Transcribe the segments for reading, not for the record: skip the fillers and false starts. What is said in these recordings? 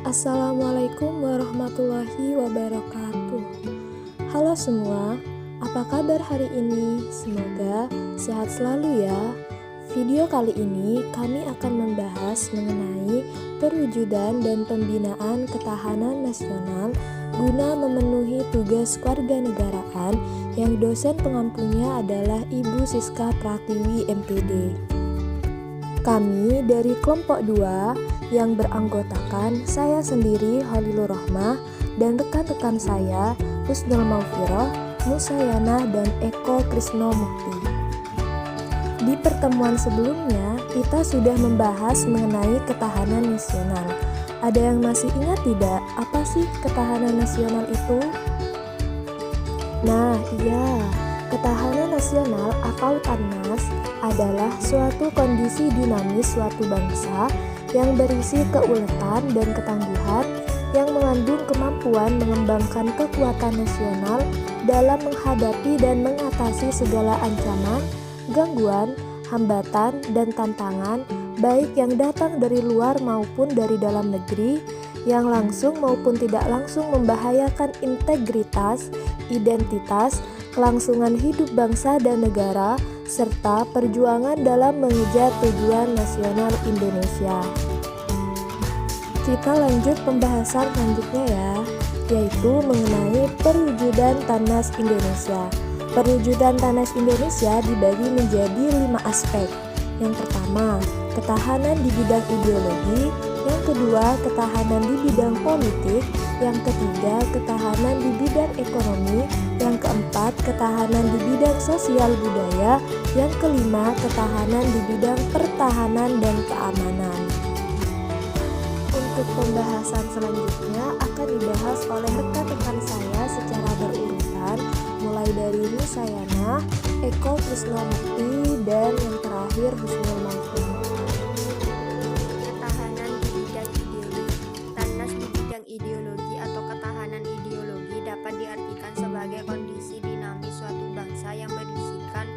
Assalamualaikum warahmatullahi wabarakatuh. Halo semua, apa kabar hari ini? Semoga sehat selalu ya. Video kali ini kami akan membahas mengenai perwujudan dan pembinaan ketahanan nasional guna memenuhi tugas kewarganegaraan yang dosen pengampunya adalah Ibu Siska Pratiwi MPD. Kami dari kelompok 2 yang beranggotakan saya sendiri Holilur Rohmah dan rekan-rekan saya Husnul Maufiroh, Musayana dan Eko Krisno Mukti. Di pertemuan sebelumnya kita sudah membahas mengenai ketahanan nasional. Ada yang masih ingat tidak apa sih ketahanan nasional itu? Nah, iya. Ketahanan nasional atau TANNAS adalah suatu kondisi dinamis suatu bangsa yang berisi keuletan dan ketangguhan yang mengandung kemampuan mengembangkan kekuatan nasional dalam menghadapi dan mengatasi segala ancaman, gangguan, hambatan, dan tantangan baik yang datang dari luar maupun dari dalam negeri, yang langsung maupun tidak langsung membahayakan integritas, identitas, kelangsungan hidup bangsa dan negara, serta perjuangan dalam mengejar tujuan nasional Indonesia. Kita lanjut pembahasan selanjutnya ya, yaitu mengenai perwujudan TANNAS Indonesia. Perwujudan TANNAS Indonesia dibagi menjadi 5 aspek. Yang pertama, ketahanan di bidang ideologi. Yang kedua, ketahanan di bidang politik. Yang ketiga, ketahanan di bidang ekonomi. Yang keempat, ketahanan di bidang sosial budaya. Yang kelima, ketahanan di bidang pertahanan dan keamanan. Untuk pembahasan selanjutnya akan dibahas oleh rekan-rekan saya secara berurutan, mulai dari Musayana, Eko Krisno Mukti, dan yang terakhir Husnul Maufiroh. Ketahanan di bidang ideologi. TANNAS di bidang ideologi atau ketahanan ideologi dapat diartikan sebagai kondisi dinamis suatu bangsa yang berisikan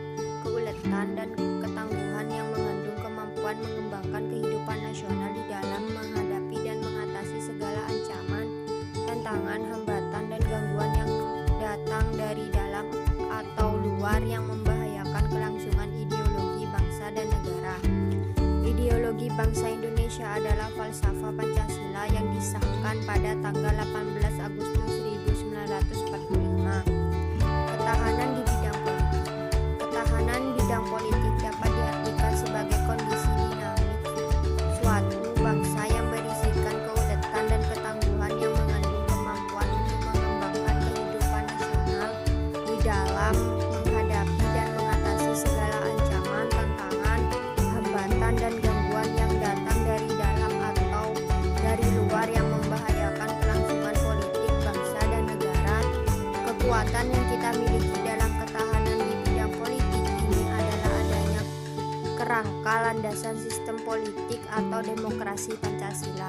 keuletan dan ketangguhan yang mengandung kemampuan mengembangkan kehidupan nasional di dalam menghadapi dan mengatasi segala ancaman, tantangan, hambatan, dan gangguan yang datang dari dalam atau luar yang membahayakan kelangsungan ideologi bangsa dan negara. Ideologi bangsa Indonesia adalah falsafah Pancasila yang disahkan pada tanggal 18 Agustus 1945. Ketahanan di bidang politik. Ketahanan bidang politik dapat diartikan sebagai kondisi dinamik suatu bangsa yang berisikan keuletan dan ketangguhan yang mengandung kemampuan untuk mengembangkan kehidupan nasional di dalam menghadapi dan mengatasi segala ancaman, tantangan, hambatan, dan gangguan yang datang dari dalam atau dari luar yang membahayakan kelangsungan politik bangsa dan negara. Kekuatan yang kita miliki dalam ketahanan di bidang politik ini adalah adanya kerangka landasan sistem politik atau demokrasi Pancasila.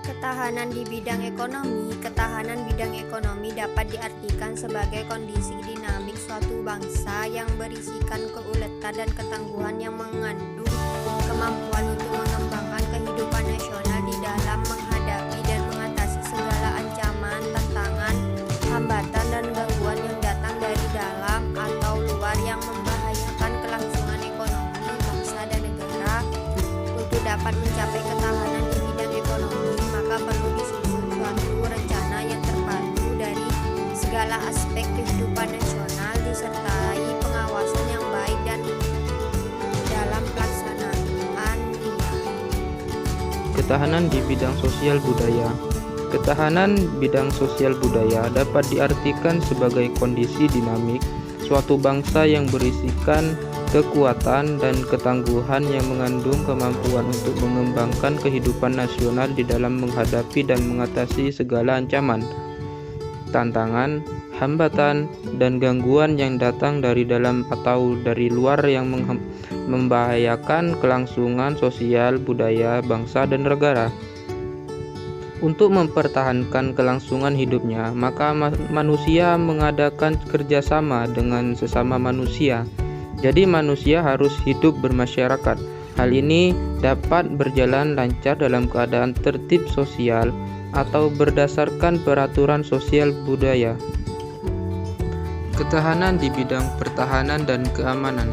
Ketahanan di bidang ekonomi. Ketahanan bidang ekonomi dapat diartikan sebagai kondisi dinamik suatu bangsa yang berisikan keuletan dan ketangguhan yang mengandung kemampuan untuk mengembangkan kehidupan nasional di dalam menghadapi dan mengatasi segala ancaman, tantangan, hambatan, dan gangguan yang datang dari dalam atau luar yang membahayakan kelangsungan ekonomi bangsa dan negara. Untuk dapat mencapai ketahanan di bidang ekonomi, maka perlu disusun suatu rencana yang terpadu dari segala aspek kehidupan nasional disertai pengawasan yang baik dan dalam pelaksanaan. Ketahanan di bidang sosial budaya. Ketahanan bidang sosial budaya dapat diartikan sebagai kondisi dinamik suatu bangsa yang berisikan kekuatan dan ketangguhan yang mengandung kemampuan untuk mengembangkan kehidupan nasional di dalam menghadapi dan mengatasi segala ancaman, tantangan, hambatan, dan gangguan yang datang dari dalam atau dari luar yang membahayakan kelangsungan sosial budaya bangsa dan negara. Untuk mempertahankan kelangsungan hidupnya, maka manusia mengadakan kerjasama dengan sesama manusia. Jadi manusia harus hidup bermasyarakat, Hal ini dapat berjalan lancar dalam keadaan tertib sosial atau berdasarkan peraturan sosial budaya. Ketahanan di bidang pertahanan dan keamanan.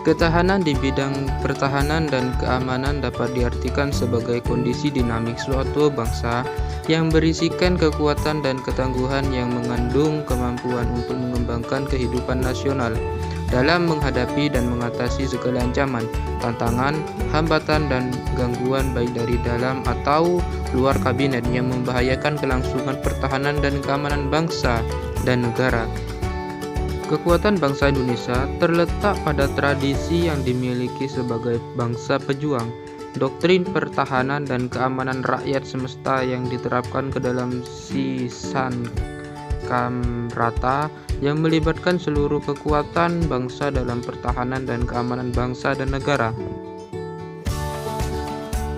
Ketahanan di bidang pertahanan dan keamanan dapat diartikan sebagai kondisi dinamik suatu bangsa yang berisikan kekuatan dan ketangguhan yang mengandung kemampuan untuk mengembangkan kehidupan nasional dalam menghadapi dan mengatasi segala ancaman, tantangan, hambatan, dan gangguan baik dari dalam atau luar kabinet yang membahayakan kelangsungan pertahanan dan keamanan bangsa dan negara. Kekuatan bangsa Indonesia terletak pada tradisi yang dimiliki sebagai bangsa pejuang, doktrin pertahanan dan keamanan rakyat semesta yang diterapkan ke dalam sisan kamrata yang melibatkan seluruh kekuatan bangsa dalam pertahanan dan keamanan bangsa dan negara.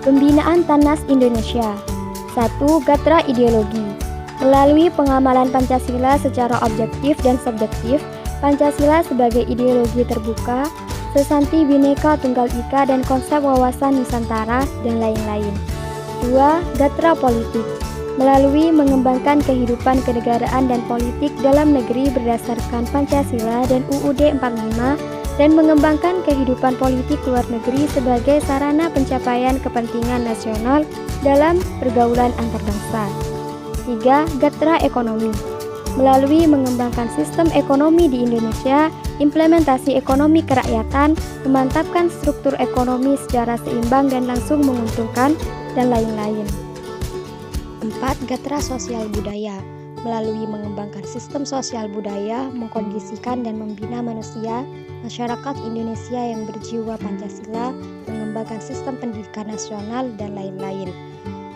Pembinaan Tannas Indonesia. 1. Gatra ideologi. Melalui pengamalan Pancasila secara objektif dan subjektif, Pancasila sebagai ideologi terbuka, sesanti Bhinneka Tunggal Ika dan konsep wawasan Nusantara, dan lain-lain. 2. Gatra politik. Melalui mengembangkan kehidupan kenegaraan dan politik dalam negeri berdasarkan Pancasila dan UUD 45 dan mengembangkan kehidupan politik luar negeri sebagai sarana pencapaian kepentingan nasional dalam pergaulan antarbangsa. 3. Gatra ekonomi. Melalui mengembangkan sistem ekonomi di Indonesia, implementasi ekonomi kerakyatan, memantapkan struktur ekonomi secara seimbang dan langsung menguntungkan, dan lain-lain. 4. Gatra sosial budaya. Melalui mengembangkan sistem sosial budaya, mengkondisikan dan membina manusia, masyarakat Indonesia yang berjiwa Pancasila, mengembangkan sistem pendidikan nasional, dan lain-lain.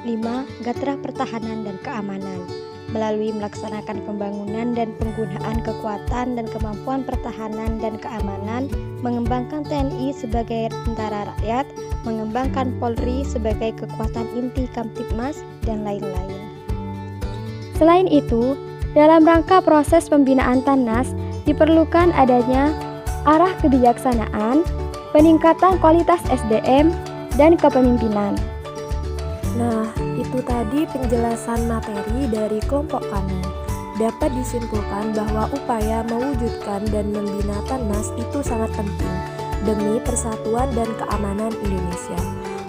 5. Gatra pertahanan dan keamanan. Melalui melaksanakan pembangunan dan penggunaan kekuatan dan kemampuan pertahanan dan keamanan, mengembangkan TNI sebagai tentara rakyat, mengembangkan Polri sebagai kekuatan inti Kamtibmas, dan lain-lain. Selain itu, dalam rangka proses pembinaan Tannas, diperlukan adanya arah kebijaksanaan, peningkatan kualitas SDM, dan kepemimpinan. Nah, itu tadi penjelasan materi dari kelompok kami. Dapat disimpulkan bahwa upaya mewujudkan dan membina Tannas itu sangat penting demi persatuan dan keamanan Indonesia.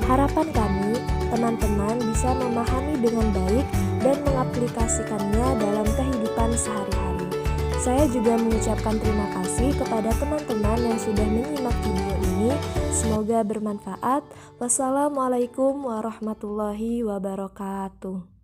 Harapan kami, teman-teman bisa memahami dengan baik dan mengaplikasikannya dalam kehidupan sehari-hari. Saya juga mengucapkan terima kasih kepada teman-teman yang sudah menyimak video ini. Semoga bermanfaat. Wassalamualaikum warahmatullahi wabarakatuh.